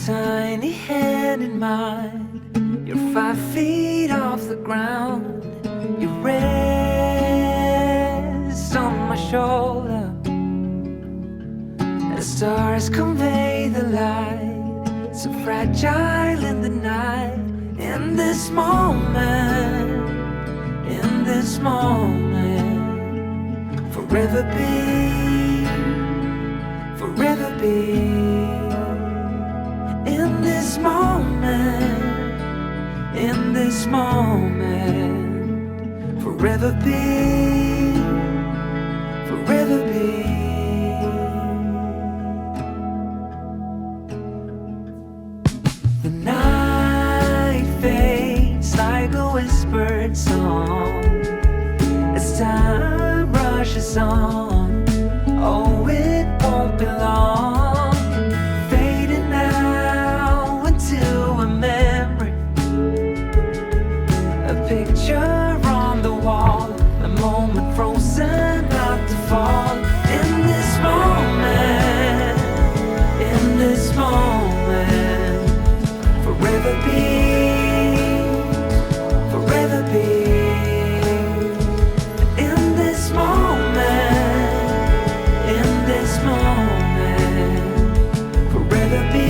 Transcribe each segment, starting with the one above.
tiny hand in mine. You're 5 feet off the ground. You rest on my shoulder. The stars convey the light, so fragile in the night. In this moment, in this moment, forever be, forever be. In this moment, in this moment, forever be, forever be. The night fades like a whispered song as time rushes on. Oh, it won't be long, fading now into a memory, a picture on the wall, a moment frozen not to fall. In this moment, in this moment, forever be, forever be. In this moment, in this moment, forever be,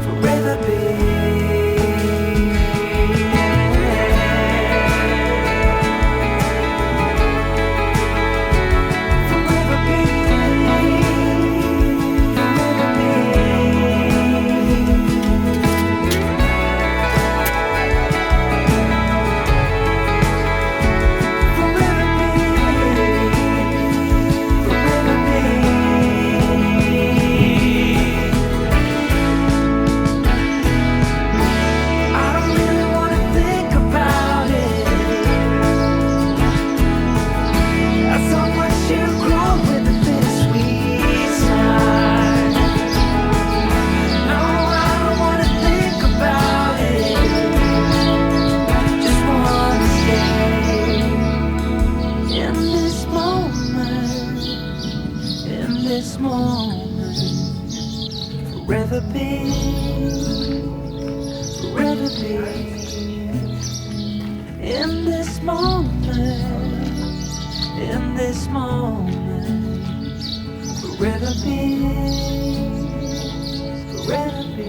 forever be. Forever be, forever be. Forever be, forever be. In this moment, in this moment, forever be, forever be.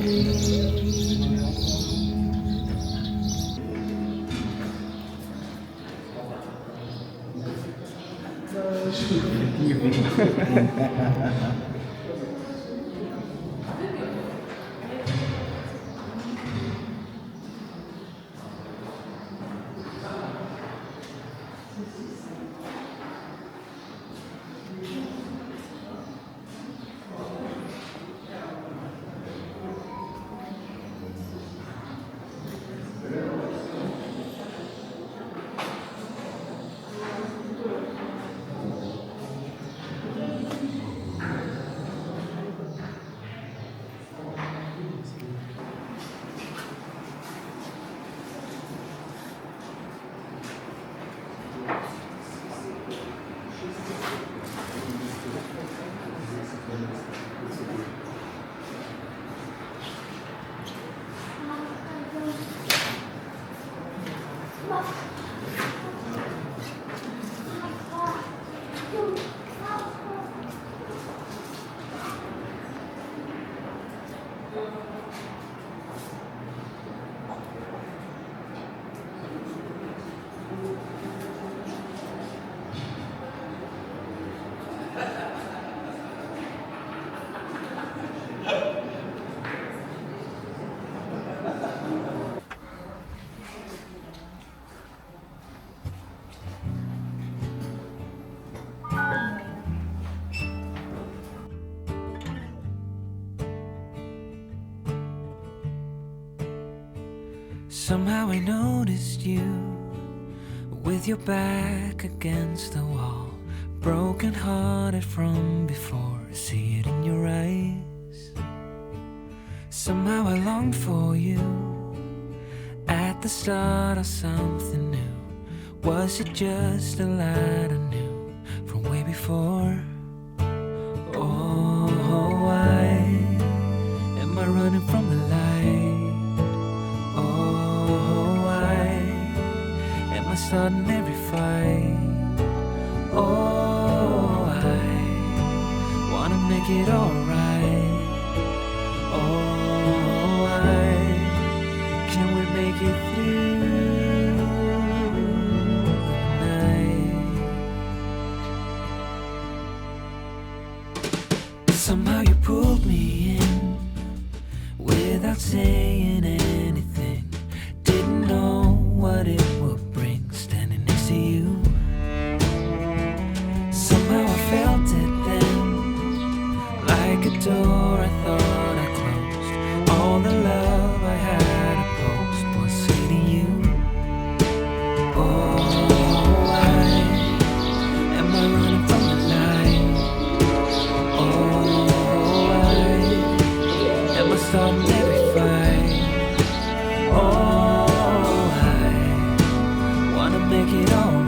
Somehow I noticed you with your back against the wall, broken hearted from before. I see it in your eyes. Somehow I longed for you at the start of something new. Was it just a light I knew from way before? Oh, starting every fight. Oh, I wanna make it alright. Oh, can we make it through the night? Somehow you pulled me in without saying anything. Didn't know what it would bring standing next to you. Somehow I felt it then, like a door I thought I closed. All the love I had opposed was hitting you. Oh, why am I running from the light? Oh, why am I starting every fight? Oh, I wanna make it alright.